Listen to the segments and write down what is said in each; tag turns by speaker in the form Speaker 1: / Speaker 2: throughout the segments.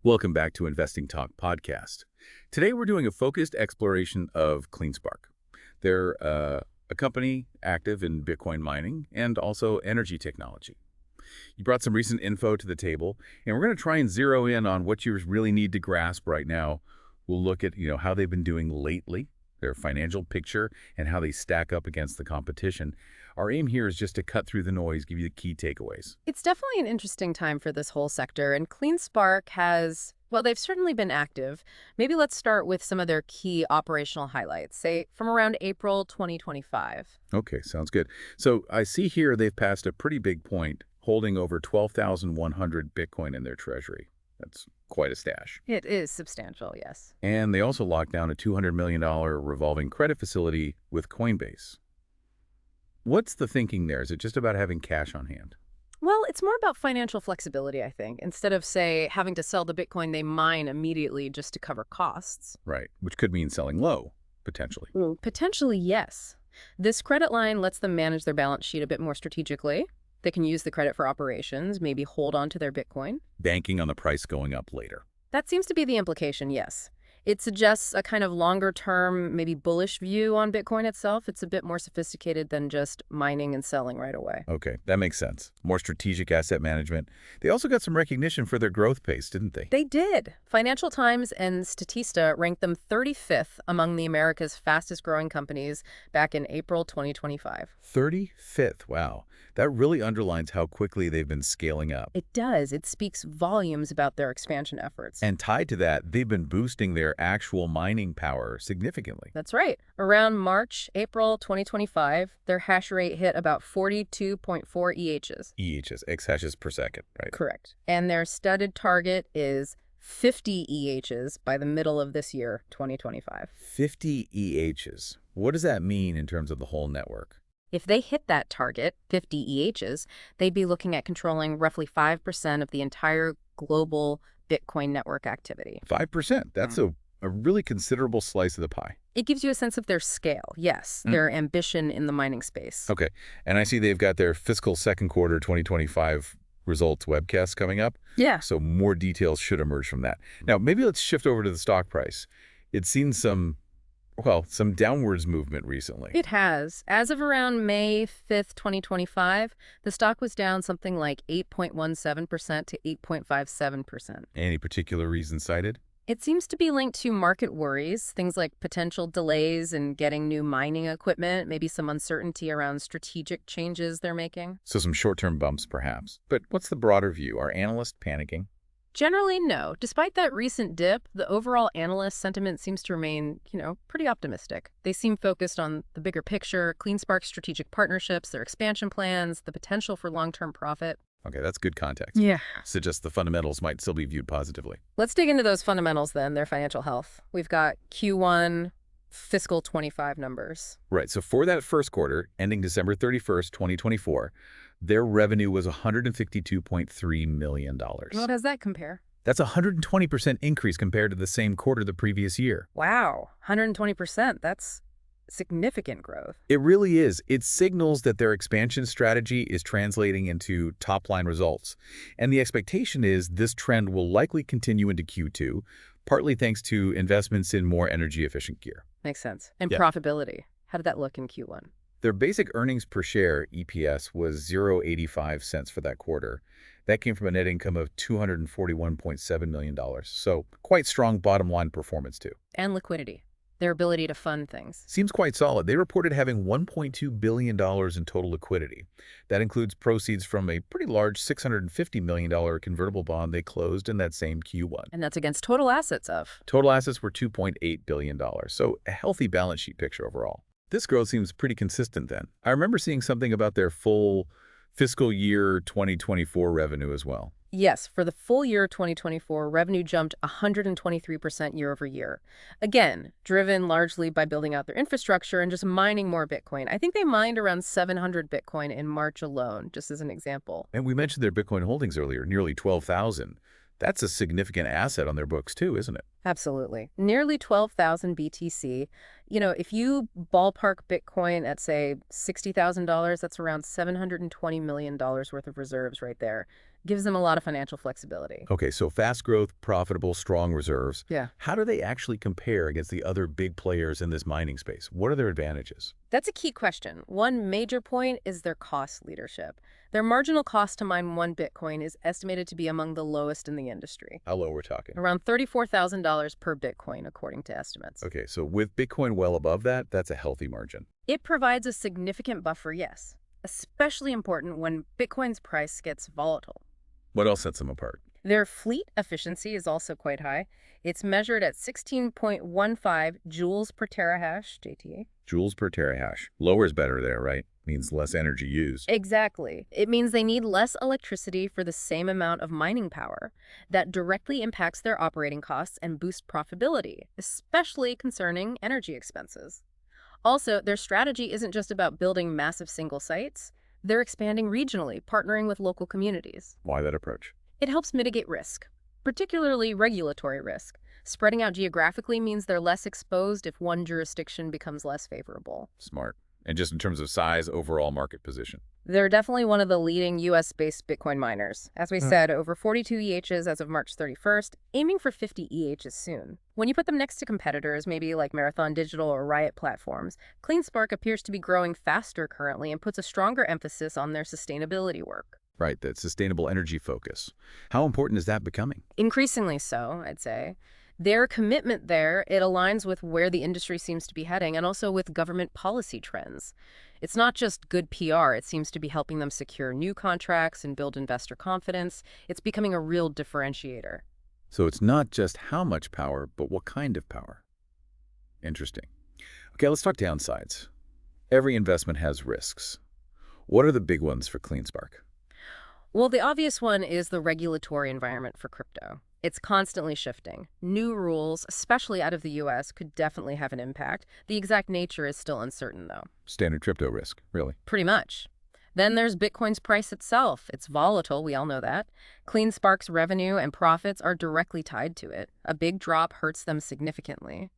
Speaker 1: Welcome back to Investing Talk podcast. Today we're doing a focused exploration of CleanSpark. They're a company active in Bitcoin mining and also energy technology. You brought some recent info to the table, and we're going to try and zero in on what you really need to grasp right now. We'll look at, how they've been doing lately, their financial picture, and how they stack up against the competition. Our aim here is just to cut through the noise, give you the key takeaways.
Speaker 2: It's definitely an interesting time for this whole sector, and CleanSpark has, well, they've certainly been active. Maybe let's start with some of their key operational highlights, say from around April 2025.
Speaker 1: Okay, sounds good. So I see here they've passed a pretty big point, holding over 12,100 Bitcoin in their treasury. That's quite a stash.
Speaker 2: It is substantial, yes.
Speaker 1: And they also locked down a $200 million revolving credit facility with Coinbase. What's the thinking there? Is it just about having cash on hand?
Speaker 2: Well, it's more about financial flexibility, I think, instead of, say, having to sell the Bitcoin they mine immediately just to cover costs.
Speaker 1: Right, which could mean selling low, potentially.
Speaker 2: Potentially, yes. This credit line lets them manage their balance sheet a bit more strategically. They can use the credit for operations, maybe hold on to their Bitcoin.
Speaker 1: Banking on the price going up later.
Speaker 2: That seems to be the implication, yes. It suggests a kind of longer-term, maybe bullish view on Bitcoin itself. It's a bit more sophisticated than just mining and selling right away.
Speaker 1: Okay, that makes sense. More strategic asset management. They also got some recognition for their growth pace, didn't they?
Speaker 2: They did. Financial Times and Statista ranked them 35th among the America's fastest-growing companies back in April 2025.
Speaker 1: 35th, wow. That really underlines how quickly they've been scaling up.
Speaker 2: It does. It speaks volumes about their expansion efforts.
Speaker 1: And tied to that, they've been boosting their actual mining power significantly.
Speaker 2: That's right. Around March, April 2025, their hash rate hit about 42.4 EHs.
Speaker 1: EHs, exahashes per second, right?
Speaker 2: Correct. And their studded target is 50 EHs by the middle of this year, 2025.
Speaker 1: 50 EHs. What does that mean in terms of the whole network?
Speaker 2: If they hit that target, 50 EHs, they'd be looking at controlling roughly 5% of the entire global Bitcoin network activity.
Speaker 1: 5%. That's a really considerable slice of the pie.
Speaker 2: It gives you a sense of their scale, yes, their ambition in the mining space.
Speaker 1: Okay. And I see they've got their fiscal second quarter 2025 results webcast coming up.
Speaker 2: Yeah.
Speaker 1: So more details should emerge from that. Now, maybe let's shift over to the stock price. It's seen some downwards movement recently.
Speaker 2: It has. As of around May 5th, 2025, the stock was down something like 8.17% to 8.57%.
Speaker 1: Any particular reason cited?
Speaker 2: It seems to be linked to market worries, things like potential delays in getting new mining equipment, maybe some uncertainty around strategic changes they're making.
Speaker 1: So some short-term bumps, perhaps. But what's the broader view? Are analysts panicking?
Speaker 2: Generally, no. Despite that recent dip, the overall analyst sentiment seems to remain, pretty optimistic. They seem focused on the bigger picture, CleanSpark's strategic partnerships, their expansion plans, the potential for long-term profit.
Speaker 1: Okay, that's good context.
Speaker 2: Yeah.
Speaker 1: Suggests the fundamentals might still be viewed positively.
Speaker 2: Let's dig into those fundamentals then, their financial health. We've got Q1 fiscal 25 numbers.
Speaker 1: Right, so for that first quarter, ending December 31st, 2024, their revenue was $152.3 million.
Speaker 2: How does that compare?
Speaker 1: That's a 120% increase compared to the same quarter the previous year.
Speaker 2: Wow, 120%. That's significant growth.
Speaker 1: It really is. It signals that their expansion strategy is translating into top-line results. And the expectation is this trend will likely continue into Q2, partly thanks to investments in more energy-efficient gear.
Speaker 2: Makes sense. And
Speaker 1: Yeah.
Speaker 2: profitability, how did that look in Q1?
Speaker 1: Their basic earnings per share, EPS, was 0.85 cents for that quarter. That came from a net income of $241.7 million. So quite strong bottom-line performance, too.
Speaker 2: And liquidity, their ability to fund things.
Speaker 1: Seems quite solid. They reported having $1.2 billion in total liquidity. That includes proceeds from a pretty large $650 million convertible bond they closed in that same Q1.
Speaker 2: And that's against total assets of.
Speaker 1: Total assets were $2.8 billion, so a healthy balance sheet picture overall. This growth seems pretty consistent then. I remember seeing something about their full fiscal year 2024 revenue as well.
Speaker 2: Yes, for the full year 2024, revenue jumped 123% year over year. Again, driven largely by building out their infrastructure and just mining more Bitcoin. I think they mined around 700 Bitcoin in March alone, just as an example.
Speaker 1: And we mentioned their Bitcoin holdings earlier, nearly 12,000. That's a significant asset on their books too, isn't it?
Speaker 2: Absolutely. Nearly 12,000 BTC. If you ballpark Bitcoin at, say, $60,000, that's around $720 million worth of reserves right there. Gives them a lot of financial flexibility.
Speaker 1: Okay, so fast growth, profitable, strong reserves.
Speaker 2: Yeah.
Speaker 1: How do they actually compare against the other big players in this mining space? What are their advantages?
Speaker 2: That's a key question. One major point is their cost leadership. Their marginal cost to mine one Bitcoin is estimated to be among the lowest in the industry,
Speaker 1: How low we're talking?
Speaker 2: around $34,000 per Bitcoin, according to estimates.
Speaker 1: Okay, so with Bitcoin well above that, that's a healthy margin.
Speaker 2: It provides a significant buffer, yes, especially important when Bitcoin's price gets volatile.
Speaker 1: What else sets them apart?
Speaker 2: Their fleet efficiency is also quite high. It's measured at 16.15 joules per terahash, JTA.
Speaker 1: Joules per terahash. Lower is better there, right? Means less energy used.
Speaker 2: Exactly. It means they need less electricity for the same amount of mining power. That directly impacts their operating costs and boosts profitability, especially concerning energy expenses. Also, their strategy isn't just about building massive single sites. They're expanding regionally, partnering with local communities.
Speaker 1: Why that approach?
Speaker 2: It helps mitigate risk, particularly regulatory risk. Spreading out geographically means they're less exposed if one jurisdiction becomes less favorable.
Speaker 1: Smart. And just in terms of size, overall market position.
Speaker 2: They're definitely one of the leading U.S.-based Bitcoin miners. As we said, over 42 EHs as of March 31st, aiming for 50 EHs soon. When you put them next to competitors, maybe like Marathon Digital or Riot platforms, CleanSpark appears to be growing faster currently and puts a stronger emphasis on their sustainability work.
Speaker 1: Right, that sustainable energy focus. How important is that becoming?
Speaker 2: Increasingly so, I'd say. Their commitment there, it aligns with where the industry seems to be heading and also with government policy trends. It's not just good PR, it seems to be helping them secure new contracts and build investor confidence. It's becoming a real differentiator.
Speaker 1: So it's not just how much power, but what kind of power. Interesting. Okay, let's talk downsides. Every investment has risks. What are the big ones for CleanSpark?
Speaker 2: Well, the obvious one is the regulatory environment for crypto. It's constantly shifting. New rules, especially out of the US, could definitely have an impact. The exact nature is still uncertain, though.
Speaker 1: Standard crypto risk, really.
Speaker 2: Pretty much. Then there's Bitcoin's price itself. It's volatile, we all know that. CleanSpark's revenue and profits are directly tied to it. A big drop hurts them significantly.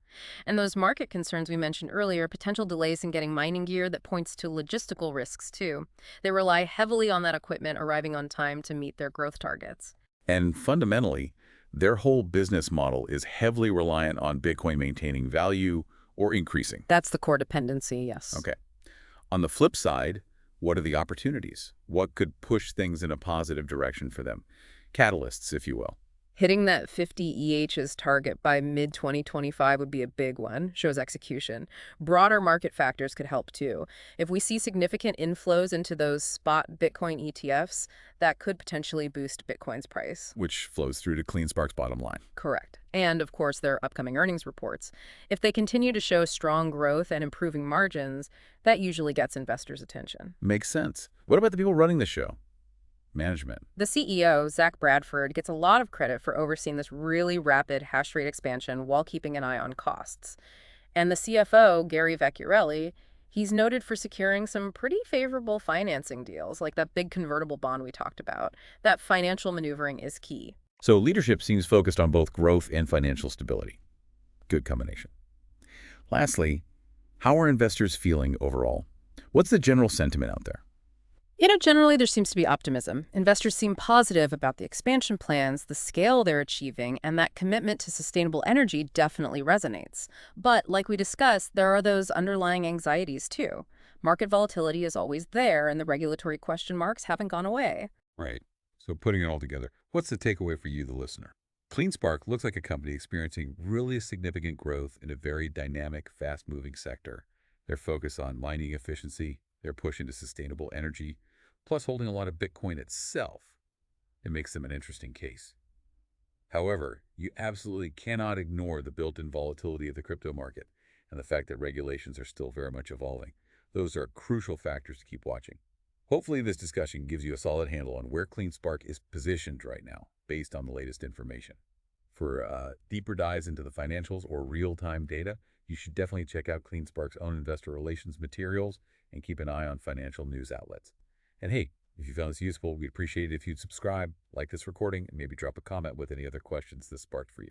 Speaker 2: And those market concerns we mentioned earlier, potential delays in getting mining gear, that points to logistical risks too. They rely heavily on that equipment arriving on time to meet their growth targets.
Speaker 1: And fundamentally, their whole business model is heavily reliant on Bitcoin maintaining value or increasing.
Speaker 2: That's the core dependency, yes.
Speaker 1: Okay. On the flip side, what are the opportunities? What could push things in a positive direction for them? Catalysts, if you will.
Speaker 2: Hitting that 50 EHs target by mid-2025 would be a big one, shows execution. Broader market factors could help too. If we see significant inflows into those spot Bitcoin ETFs, that could potentially boost Bitcoin's price.
Speaker 1: Which flows through to CleanSpark's bottom line.
Speaker 2: Correct. And, of course, their upcoming earnings reports. If they continue to show strong growth and improving margins, that usually gets investors' attention.
Speaker 1: Makes sense. What about the people running the show? Management.
Speaker 2: The CEO, Zach Bradford, gets a lot of credit for overseeing this really rapid hash rate expansion while keeping an eye on costs. And the CFO, Gary Vecchiarelli, he's noted for securing some pretty favorable financing deals, like that big convertible bond we talked about. That financial maneuvering is key.
Speaker 1: So leadership seems focused on both growth and financial stability. Good combination. Lastly, how are investors feeling overall? What's the general sentiment out there?
Speaker 2: Generally there seems to be optimism. Investors seem positive about the expansion plans, the scale they're achieving, and that commitment to sustainable energy definitely resonates. But like we discussed, there are those underlying anxieties too. Market volatility is always there, and the regulatory question marks haven't gone away.
Speaker 1: Right. So putting it all together, what's the takeaway for you, the listener? CleanSpark looks like a company experiencing really significant growth in a very dynamic, fast-moving sector. They're focused on mining efficiency, their push into sustainable energy, plus holding a lot of Bitcoin itself. It makes them an interesting case. However, you absolutely cannot ignore the built-in volatility of the crypto market and the fact that regulations are still very much evolving. Those are crucial factors to keep watching. Hopefully this discussion gives you a solid handle on where CleanSpark is positioned right now, based on the latest information. For deeper dives into the financials or real-time data, you should definitely check out CleanSpark's own investor relations materials and keep an eye on financial news outlets. And hey, if you found this useful, we'd appreciate it if you'd subscribe, like this recording, and maybe drop a comment with any other questions this sparked for you.